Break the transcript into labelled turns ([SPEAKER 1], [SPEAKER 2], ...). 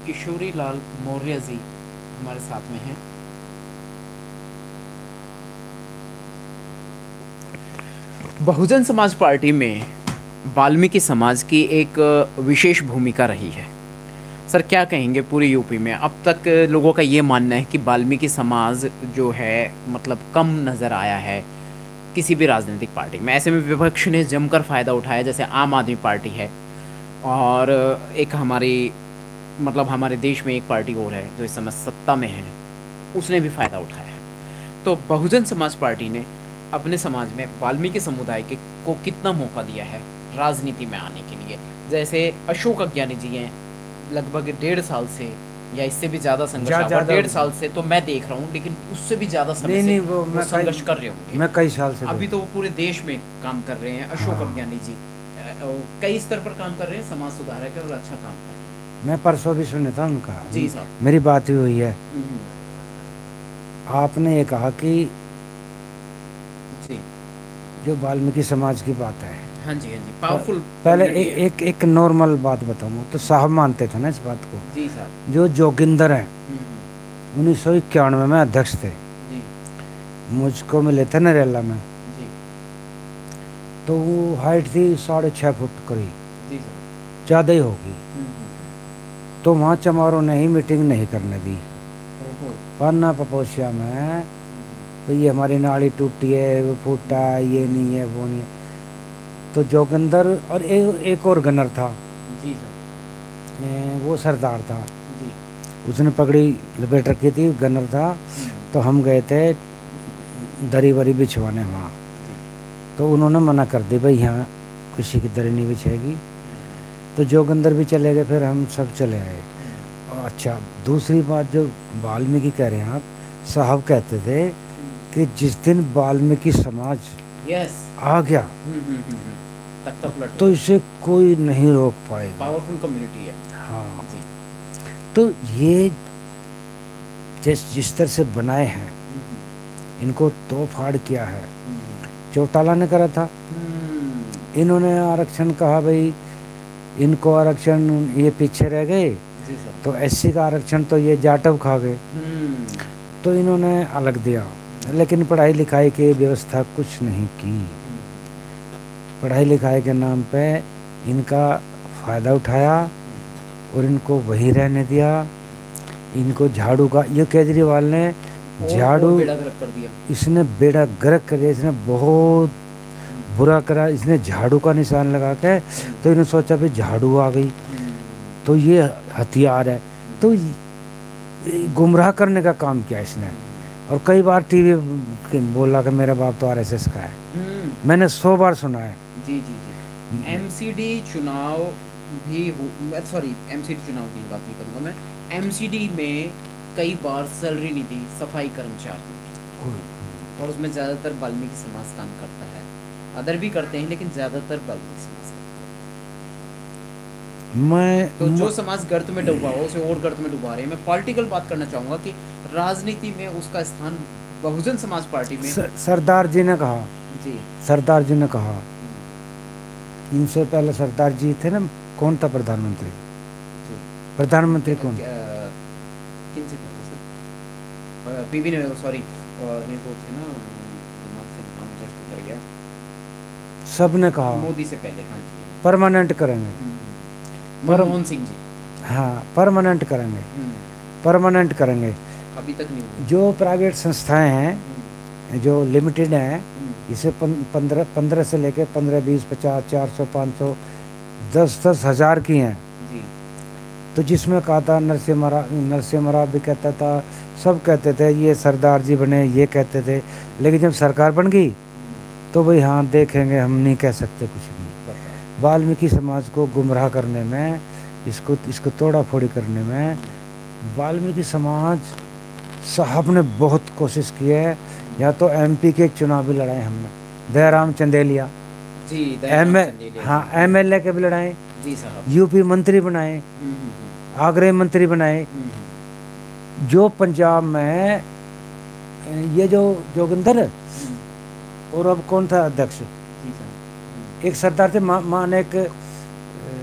[SPEAKER 1] किशोरी लाल मौर्य जी हमारे साथ में हैं। बहुजन समाज पार्टी में वाल्मीकि समाज की एक विशेष भूमिका रही है। सर क्या कहेंगे, पूरी यूपी में अब तक लोगों का ये मानना है कि वाल्मीकि समाज जो है मतलब कम नज़र आया है किसी भी राजनीतिक पार्टी में। ऐसे में विपक्ष ने जमकर फ़ायदा उठाया, जैसे आम आदमी पार्टी है और एक हमारी मतलब हमारे देश में एक पार्टी और है जो इस समय सत्ता में है, उसने भी फ़ायदा उठाया है। तो बहुजन समाज पार्टी ने अपने समाज में वाल्मीकि समुदाय के को कितना मौका दिया है राजनीति में आने के लिए। जैसे अशोक अज्ञानी जी हैं, लगभग 1.5 साल से या इससे भी ज़्यादा संघर्ष, और
[SPEAKER 2] ज़्यादा
[SPEAKER 1] 1.5 साल से तो मैं देख रहा हूँ, लेकिन उससे भी ज़्यादा समय
[SPEAKER 2] नहीं
[SPEAKER 1] से
[SPEAKER 2] नहीं,
[SPEAKER 1] वो संघर्ष कर रहे होंगे।
[SPEAKER 2] मैं कई साल से
[SPEAKER 1] अभी तो वो पूरे देश में काम कर रहे हैं। अशोक
[SPEAKER 2] हाँ।
[SPEAKER 1] अज्ञानी जी कई स्तर पर काम कर रहे हैं, समाज सुधारक है और अच्छा काम कर रहे हैं।
[SPEAKER 2] मैं परसों भी सुना था उनका।
[SPEAKER 1] जी साहब।
[SPEAKER 2] मेरी बात ही हुई है।
[SPEAKER 1] हम्म,
[SPEAKER 2] आपने ये कहा कि
[SPEAKER 1] जी
[SPEAKER 2] जो वाल्मीकि समाज की बात है,
[SPEAKER 1] हाँ जी, हाँ जी, पावरफुल
[SPEAKER 2] पहले
[SPEAKER 1] कम्युनिटी है।
[SPEAKER 2] एक नॉर्मल बात बताऊँ तो साहब मानते थे ना इस बात को।
[SPEAKER 1] जी साहब।
[SPEAKER 2] जो जोगिंदर हैं
[SPEAKER 1] हम्म,
[SPEAKER 2] 1991 में अध्यक्ष थे,
[SPEAKER 1] जी
[SPEAKER 2] मुझको मिले थे नरेला में।
[SPEAKER 1] जी
[SPEAKER 2] तो वो हाइट थी 6.5 फुट करीब,
[SPEAKER 1] जी साहब।
[SPEAKER 2] ज़्यादा ही होगी। तो वहाँ चमारों ने ही मीटिंग नहीं करने दी।
[SPEAKER 1] ओहो।
[SPEAKER 2] पन्ना पपोसिया में तो ये हमारी नाड़ी टूटी है, वो फूटा है, ये नहीं है, वो नहीं है। तो जोगिंदर और एक और गनर था,
[SPEAKER 1] जी साहब।
[SPEAKER 2] वो सरदार था,
[SPEAKER 1] जी।
[SPEAKER 2] उसने पगड़ी लपेट रखी थी, गनर था।
[SPEAKER 1] हम्म,
[SPEAKER 2] तो हम गए थे दरी वरी बिछवाने वहाँ।
[SPEAKER 1] जी।
[SPEAKER 2] तो उन्होंने मना कर दी, भाई यहाँ किसी की दरी नहीं बिछेगी। तो जोगिंदर भी चले गए, फिर हम सब चले आए। अच्छा, दूसरी बात जो वाल्मीकि कह रहे हैं आप, साहब कहते थे कि जिस दिन वाल्मीकि समाज
[SPEAKER 1] यस।
[SPEAKER 2] आ गया
[SPEAKER 1] तख्ता पलट
[SPEAKER 2] तो
[SPEAKER 1] होगा।
[SPEAKER 2] इसे कोई नहीं रोक पाएगा।
[SPEAKER 1] पावरफुल कम्युनिटी है।
[SPEAKER 2] हाँ।
[SPEAKER 1] जी।
[SPEAKER 2] तो ये जिस तरह से बनाए हैं, इनको तो फाड़ किया है। चौटाला ने करा था, इन्होंने आरक्षण कहा, भाई इनको आरक्षण, ये पीछे रह गए।
[SPEAKER 1] जी सर।
[SPEAKER 2] तो एससी का आरक्षण तो ये जाटव खा गए, तो इन्होंने अलग दिया। लेकिन पढ़ाई लिखाई की व्यवस्था कुछ नहीं की। पढ़ाई लिखाई के नाम पे इनका फ़ायदा उठाया और इनको वहीं रहने दिया। इनको झाड़ू का, ये केजरीवाल ने झाड़ू,
[SPEAKER 1] बेड़ा गर्क कर दिया।
[SPEAKER 2] इसने बेड़ा गर्क कर दिया, इसने बहुत बुरा करा। इसने झाड़ू का निशान लगा के, तो इन्होंने सोचा भी झाड़ू आ गई तो ये हथियार है। तो गुमराह करने का काम किया इसने। और कई बार टीवी बोला कि मेरा बाप तो आरएसएस का है। मैंने 100 बार सुना है।
[SPEAKER 1] जी जी जी। एमसीडी चुनाव भी सॉरी, एमसीडी चुनाव की बात नहीं करूंगा मैं। एमसीडी में कई बार सैलरी नहीं दी सफाई कर्मचारी, और उसमें ज़्यादातर वाल्मीकि समाज काम करता है। अदर भी करते हैं लेकिन ज़्यादातर वाल्मीकि समाज करता है।
[SPEAKER 2] मैं
[SPEAKER 1] तो जो समाज गर्त में डूबा हो उसे और गर्त में डुबा रहे हैं। मैं पॉलिटिकल बात करना चाहूँगा कि राजनीति में उसका स्थान बहुजन समाज पार्टी में।
[SPEAKER 2] सरदार जी ने कहा,
[SPEAKER 1] जी
[SPEAKER 2] सरदार जी ने कहा, इनसे पहले सरदार जी थे ना, कौन था प्रधानमंत्री?
[SPEAKER 1] जी।
[SPEAKER 2] प्रधानमंत्री कौन?
[SPEAKER 1] किन से करते सर? पीवी ने, सॉरी, नहीं वो थे ना, दिमाग से नाम जस्ट उतर गया।
[SPEAKER 2] सब ने कहा
[SPEAKER 1] मोदी से पहले, हाँ जी।
[SPEAKER 2] परमानेंट करेंगे।
[SPEAKER 1] मनमोहन सिंह जी।
[SPEAKER 2] हाँ, परमानेंट करेंगे, परमानेंट करेंगे।
[SPEAKER 1] अभी तक नहीं हुआ।
[SPEAKER 2] जो प्राइवेट संस्थाएं हैं, जो लिमिटेड हैं, इसे 15 से लेके 15, 20, 50, 400, 500, 10 हज़ार की हैं।
[SPEAKER 1] जी।
[SPEAKER 2] तो जिसमें कहा था नरसिम्हा राव भी कहता था, सब कहते थे ये सरदार जी बने, ये कहते थे। लेकिन जब सरकार बन गई तो भाई हाँ देखेंगे, हम नहीं कह सकते कुछ भी। वाल्मीकि समाज को गुमराह करने में, इसको तोड़ा फोड़ी करने में वाल्मीकि समाज साहब ने बहुत कोशिश की है। या तो एमपी के चुनाव भी लड़ाए हमने, दयाराम चंदेलिया
[SPEAKER 1] जी,
[SPEAKER 2] हाँ एमएलए के भी लड़ाए
[SPEAKER 1] जी साहब।
[SPEAKER 2] यूपी मंत्री बनाए, आगरे मंत्री बनाए। जो पंजाब में ये जो जोगिंदर है, और अब कौन था अध्यक्ष, एक सरदार थे मानेक